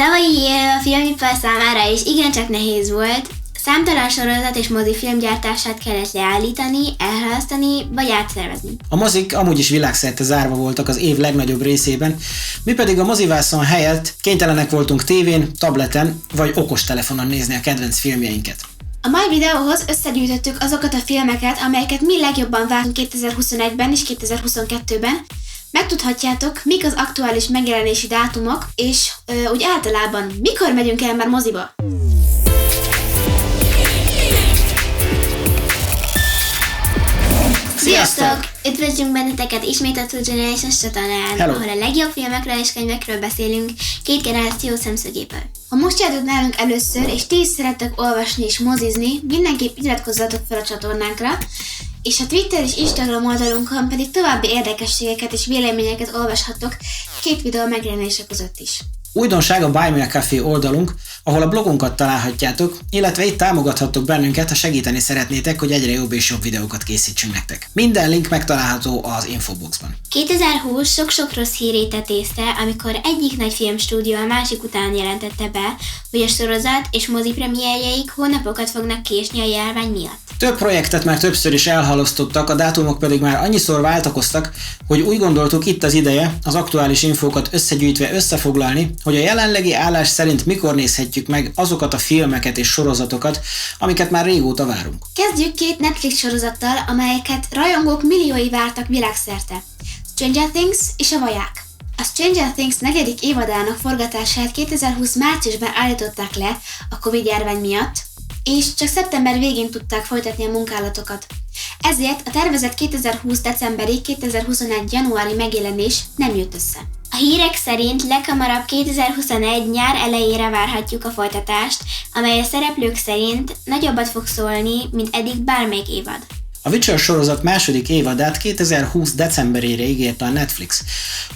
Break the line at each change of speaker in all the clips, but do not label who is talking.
tavalyi év a filmipar számára is igencsak nehéz volt. Számtalan sorozat és mozifilm gyártását kellett leállítani, elhalasztani vagy átszervezni.
A mozik amúgy is világszerte zárva voltak az év legnagyobb részében, mi pedig a mozivászon helyett kénytelenek voltunk tévén, tableten vagy okostelefonon nézni a kedvenc filmjeinket.
A mai videóhoz összegyűjtöttük azokat a filmeket, amelyeket mi legjobban vártunk 2021-ben és 2022-ben. Megtudhatjátok, mik az aktuális megjelenési dátumok, és úgy általában mikor megyünk el már moziba. Sziasztok! Üdvözlünk benneteket ismét a Two Generations csatornán, ahol a legjobb filmekről és könyvekről beszélünk két generáció szemszögéből. Ha most jártok nálunk először, és ti is szerettek olvasni és mozizni, mindenképp iratkozzatok fel a csatornánkra, és a Twitter és Instagram oldalunkon pedig további érdekességeket és véleményeket olvashattok két videó megjelenése között is.
Újdonság a Buy Me a Café oldalunk, ahol a blogunkat találhatjátok, illetve itt támogathattok bennünket, ha segíteni szeretnétek, hogy egyre jobb és jobb videókat készítsünk nektek. Minden link megtalálható az infoboxban.
2020 sok-sok rossz hírét tetézte, amikor egyik nagy filmstúdió a másik után jelentette be, hogy a sorozat és mozi premierjeik hónapokat fognak késni a járvány miatt.
Több projektet már többször is elhalasztottak, a dátumok pedig már annyiszor váltakoztak, hogy úgy gondoltuk, itt az ideje az aktuális infókat összegyűjtve összefoglalni, hogy a jelenlegi állás szerint mikor nézhetjük meg azokat a filmeket és sorozatokat, amiket már régóta várunk.
Kezdjük két Netflix sorozattal, amelyeket rajongók milliói vártak világszerte. Stranger Things és a Vaják. A Stranger Things 4. évadának forgatását 2020 márciusban állították le a Covid-járvány miatt, és csak szeptember végén tudták folytatni a munkálatokat. Ezért a tervezett 2020 decemberi, 2021 januári megjelenés nem jött össze. A hírek szerint leghamarabb 2021 nyár elejére várhatjuk a folytatást, amely a szereplők szerint nagyobbat fog szólni, mint eddig bármelyik évad.
A Witcher sorozat második évadát 2020 decemberére ígérte a Netflix.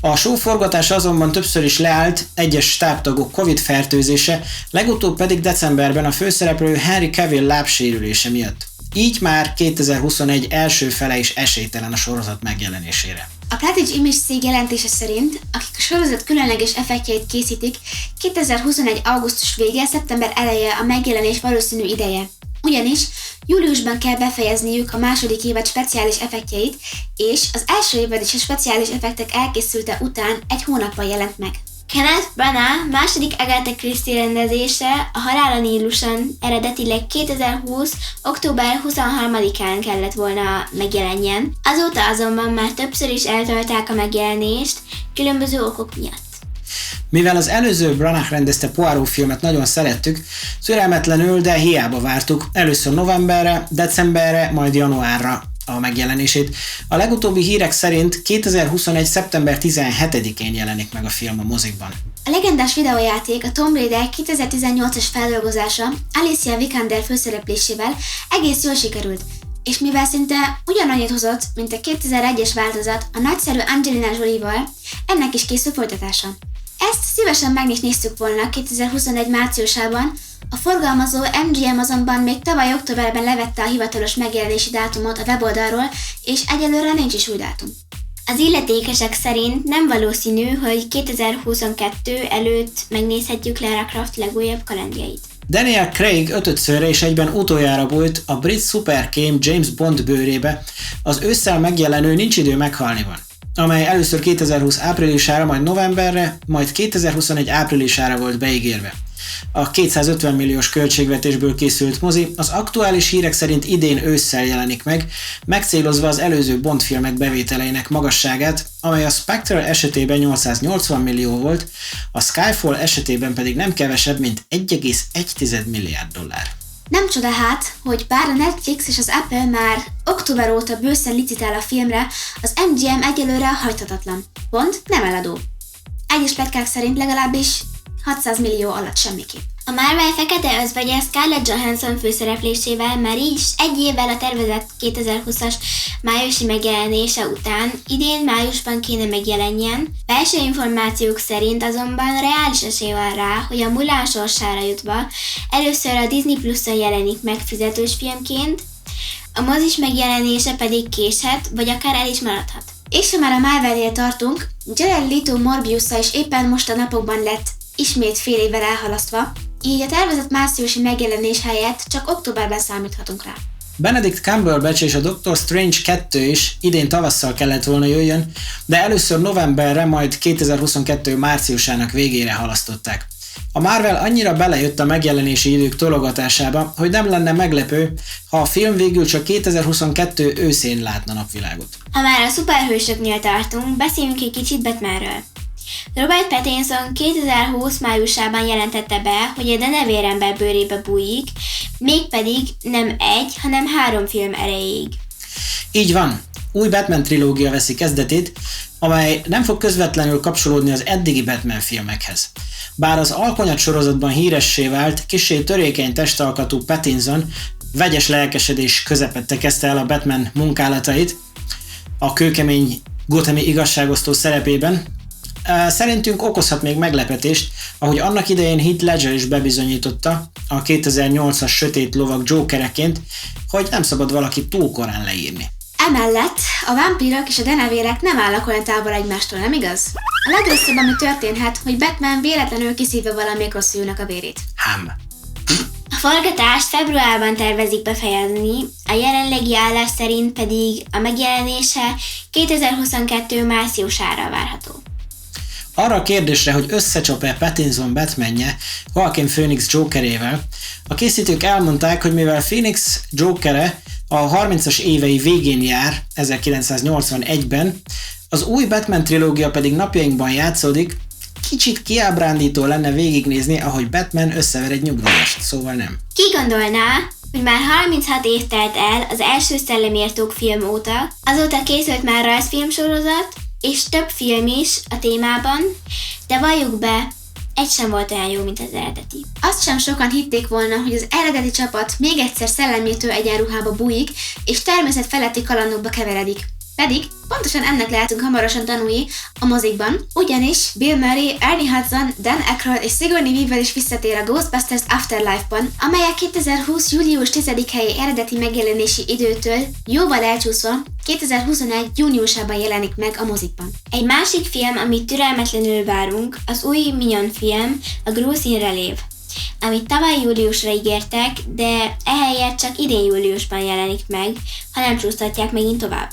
A show forgatása azonban többször is leállt, egyes stábtagok Covid-fertőzése, legutóbb pedig decemberben a főszereplő Henry Cavill lábsérülése miatt. Így már 2021 első fele is esélytelen a sorozat megjelenésére.
A Platige Image cég jelentése szerint, akik a sorozat különleges effektjeit készítik, 2021 augusztus vége, szeptember eleje a megjelenés valószínű ideje. Ugyanis júliusban kell befejezniük a második évad speciális effektjeit, és az első évad is a speciális effektek elkészülte után egy hónappal jelent meg. Kenneth Branagh második Agatha Christie rendezése, a Halál a Níluson eredetileg 2020. október 23-án kellett volna megjelenjen, azóta azonban már többször is eltolták a megjelenést különböző okok miatt.
Mivel az előző Branagh rendezte Poirot filmet nagyon szerettük, türelmetlenül, de hiába vártuk először novemberre, decemberre, majd januárra a megjelenését. A legutóbbi hírek szerint 2021. szeptember 17-én jelenik meg a film a mozikban.
A legendás videójáték, a Tomb Raider 2018-as feldolgozása Alicia Vikander főszereplésével egész jól sikerült, és mivel szinte ugyanannyit hozott, mint a 2001-es változat a nagyszerű Angelina Jolie-val, ennek is készül folytatása. Ezt szívesen meg is néztük volna 2021 márciusában, a forgalmazó MGM azonban még tavaly októberben levette a hivatalos megjelenési dátumot a weboldalról, és egyelőre nincs is új dátum. Az illetékesek szerint nem valószínű, hogy 2022 előtt megnézhetjük Lara Croft legújabb kalandjait.
Daniel Craig ötödszörre és egyben utoljára bújt a brit szuperkém James Bond bőrébe, az ősszel megjelenő Nincs idő meghalni van, amely először 2020 áprilisára, majd novemberre, majd 2021 áprilisára volt beígérve. A 250 milliós költségvetésből készült mozi az aktuális hírek szerint idén ősszel jelenik meg, megcélozva az előző Bond filmek bevételeinek magasságát, amely a Spectre esetében 880 millió volt, a Skyfall esetében pedig nem kevesebb, mint 1,1 milliárd dollár.
Nem csoda hát, hogy bár a Netflix és az Apple már október óta bőszen licitál a filmre, az MGM egyelőre hajthatatlan. Bond nem eladó. Egyes pletykák szerint legalábbis 600 millió alatt semmiképp. A Marvel fekete özvegye Scarlett Johansson főszereplésével már így is egy évvel a tervezett 2020-as májusi megjelenése után idén májusban kéne megjelenjen. Belső információk szerint azonban reális esély van rá, hogy a Mulan sorsára jutva először a Disney Plus-on jelenik meg fizetős filmként, a mozis megjelenése pedig késhet, vagy akár el is maradhat. És ha már a Marvelnél tartunk, Jared Leto Morbiusa is éppen most a napokban lett ismét fél évvel elhalasztva, így a tervezett márciusi megjelenés helyett csak októberben számíthatunk rá.
Benedict Cumberbatch és a Doctor Strange 2 is idén tavasszal kellett volna jöjjön, de először novemberre, majd 2022 márciusának végére halasztották. A Marvel annyira belejött a megjelenési idők tologatásába, hogy nem lenne meglepő, ha a film végül csak 2022 őszén látna napvilágot.
Ha már a szuperhősöknél tartunk, beszéljünk egy kicsit Batmanről. Robert Pattinson 2020 májusában jelentette be, hogy a denevérember bőrébe bújik, mégpedig nem egy, hanem 3 film erejéig.
Így van, új Batman trilógia veszi kezdetét, amely nem fog közvetlenül kapcsolódni az eddigi Batman filmekhez. Bár az Alkonyat sorozatban híressé vált, kissé törékeny testalkatú Pattinson vegyes lelkesedés közepette kezdte el a Batman munkálatait a kőkemény gothami igazságosztó szerepében. Szerintünk okozhat még meglepetést, ahogy annak idején Heath Ledger is bebizonyította a 2008-as sötét lovag Jokereként, hogy nem szabad valaki túl korán leírni.
Emellett a vámpírok és a denevérek nem állnak olyan távol egymástól, nem igaz? A legrosszabb, ami történhet, hogy Batman véletlenül kiszívja valamelyik rossz fiúnak a vérét.
A forgatást februárban tervezik befejezni, a jelenlegi állás szerint pedig a megjelenése 2022 márciusára várható.
Arra a kérdésre, hogy összecsap-e Pattinson Batmanje Joaquin Phoenix Jokerével, a készítők elmondták, hogy mivel Phoenix Jokere a 30-as évei végén jár, 1981-ben, az új Batman trilógia pedig napjainkban játszódik, kicsit kiábrándító lenne végignézni, ahogy Batman összever egy nyugdíjast, szóval nem.
Ki gondolná, hogy már 36 év telt el az első Szellemírtók film óta, azóta készült már rajzfilmsorozat, és több film is a témában, de valljuk be, egy sem volt olyan jó, mint az eredeti.
Azt sem sokan hitték volna, hogy az eredeti csapat még egyszer szellemírtő egyenruhába bújik, és természet feletti kalandokba keveredik. Pedig pontosan ennek lehetünk hamarosan tanulni a mozikban, ugyanis Bill Murray, Ernie Hudson, Dan Aykroyd és Sigourney Weaver is visszatér a Ghostbusters Afterlife-ban, amelyek 2020. július 10-i eredeti megjelenési időtől jóval elcsúszva 2021. júniusában jelenik meg a mozikban.
Egy másik film, amit türelmetlenül várunk, az új Minion film, a Growth in Relief, amit tavaly júliusra ígértek, de ehelyett csak idén júliusban jelenik meg, ha nem csúsztatják megint tovább.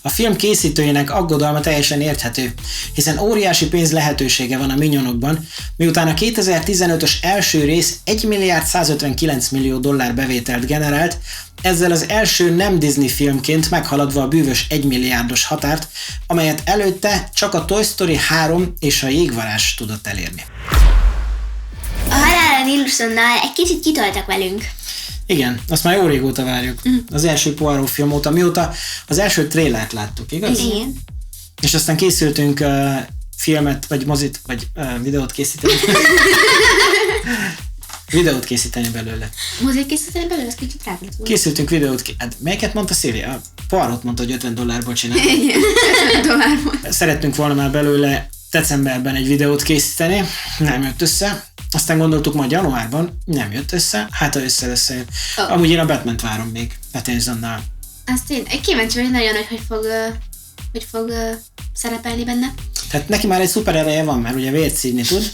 A film készítőjének aggodalma teljesen érthető, hiszen óriási pénz lehetősége van a Minionokban, miután a 2015-ös első rész 1 milliárd 159 millió dollár bevételt generált, ezzel az első nem Disney filmként meghaladva a bűvös 1 milliárdos határt, amelyet előtte csak a Toy Story 3 és a Jégvarázs tudott elérni.
A Halál a Nilsonnal egy kicsit kitoltak velünk.
Igen, azt már jó régóta várjuk. Az első Poirot film óta, mióta az első trélert láttuk, igaz?
Igen.
És aztán készültünk filmet, vagy mozit, vagy videót készíteni. Videót készíteni belőle.
Mozik készíteni belőle, ez kicsit drága lett volna.
Készültünk videót, hát melyiket mondta Szilvia? Poirot mondta, hogy $50 csinál.
Igen, $50.
Szerettünk volna már belőle decemberben egy videót készíteni, nem jött össze. Aztán gondoltuk majd januárban, nem jött össze, hát ha összejön.
Oh.
Amúgy én a Batman-t várom még, Pattinsonnal.
Azt én kíváncsi vagyok nagyon, hogy fog szerepelni benne.
Tehát neki már egy szuper ereje van, mert ugye vért szívni tud.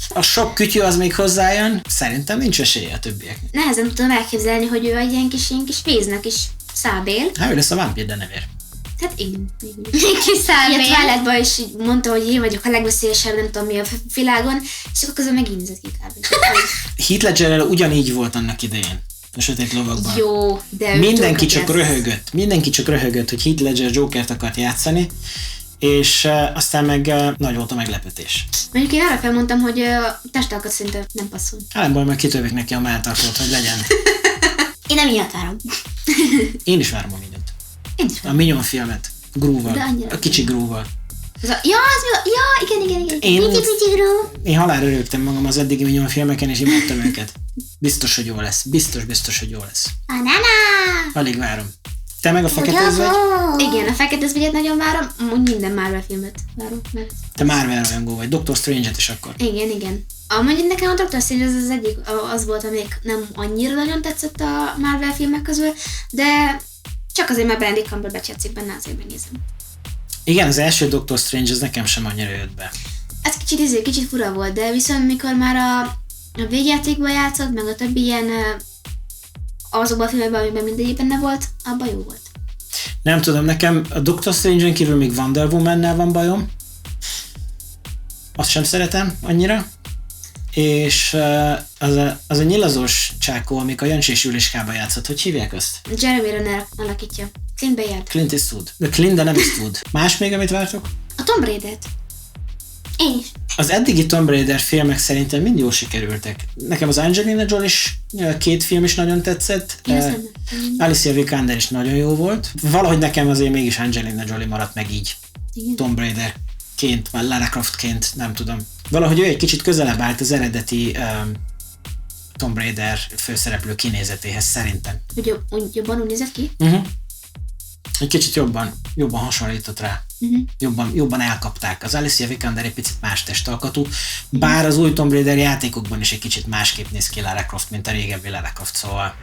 A sok kütyű az még hozzájön, szerintem nincs esélye a többieknek.
Nehezen tudom elképzelni, hogy ő egy ilyen kis víznek is szábél.
Hát ő lesz a vámpír denevér.
Hát igen.
Kis szárbél.
Ilyet Twilight-ban is így mondta, hogy én vagyok a legveszélyesebb, nem tudom mi a világon, és akkor közben megint ki kb.
Heath Ledgerrel ugyanígy volt annak idején, a sötét lovagban.
Jó, de
Mindenki csak röhögött, hogy Heath Ledger Jokert akart játszani, és aztán meg nagy volt a meglepetés.
Mondjuk én arra felmondtam, hogy testalkat szinte nem passzol.
Hát nem baj, majd kitövök neki a melltartót, hogy legyen.
Én nem ilyet várom.
Én is várom a Miniont.
Én is
A Minion filmet. Grúval. A kicsi Grúval.
Ja, igen.
Pici gró.
Én halálra rögtem magam az eddigi Minion filmeken, és imádtam őket. Biztos, hogy jó lesz. Biztos, hogy jó lesz.
Banana.
Alig várom. Te meg a Fekete Özvegy?
Igen, a Fekete Özvegyet nagyon várom, úgy minden Marvel filmet várom, mert...
Te Marvel rajongó vagy, Doctor Strange-et is akkor.
Igen. Amúgy nekem a Doctor Strange az egyik, az volt, amelyik nem annyira nagyon tetszett a Marvel filmek közül, de csak azért, mert Benedict Cumberbatch játszik benne, azért megnézem.
Igen, az első Doctor Strange az nekem sem annyira jött be.
Ez kicsit fura volt, de viszont mikor már a végjátékban játszott, meg a többi ilyen azokban a filmekben, amiben mindegyik benne volt, abban jó volt.
Nem tudom, nekem a Doctor Strange-en kívül még Wonder Woman-nel van bajom. Azt sem szeretem annyira. És az a nyilazós csákó, amik a Jancsés Juliskában játszott, hogy hívják azt?
Jeremy Renner alakítja. Clint Bayard.
Clint Eastwood. De Clint, de nem Eastwood. Más még, amit vártok?
A Tomb Raider-t.
Én is.
Az eddigi Tomb Raider filmek szerintem mind jól sikerültek. Nekem az Angelina Jolie-s 2 film is nagyon tetszett. Alicia Vikander is nagyon jó volt. Valahogy nekem azért mégis Angelina Jolie maradt meg így.
Igen.
Tomb Raider-ként, vagy Lara Croft-ként, nem tudom. Valahogy ő egy kicsit közelebb állt az eredeti Tomb Raider főszereplő kinézetéhez szerintem.
Hogy jobban úgy nézett ki?
Egy kicsit jobban hasonlított rá. Jobban elkapták. Az Alicia Vikander egy picit más testalkatú, bár az új Tomb Raider játékokban is egy kicsit másképp néz ki Lara Croft, mint a régebbi Lara Croft, szóval.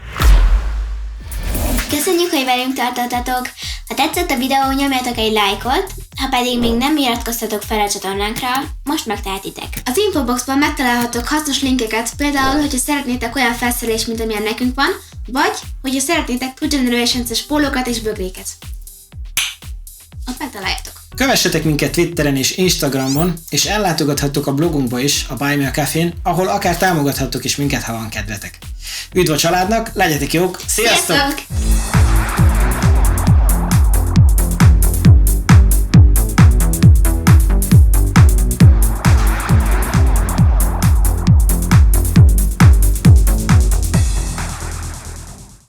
Köszönjük, hogy velünk tartottatok! Ha tetszett a videó, nyomjatok egy lájkot, ha pedig még nem iratkoztatok fel a csatornánkra, most megtehetitek.
Az infoboxban megtalálhatok hasznos linkeket, például, hogyha szeretnétek olyan felszerelést, mint amilyen nekünk van, vagy, hogyha szeretnétek Two Generations-es pólókat és bögréket. Ott megtaláljátok.
Kövessetek minket Twitteren és Instagramon, és ellátogathattok a blogunkba is, a Buy Me a Cafén, ahol akár támogathattok is minket, ha van kedvetek. Üdv a családnak, legyetek jók, sziasztok!
Sziasztok!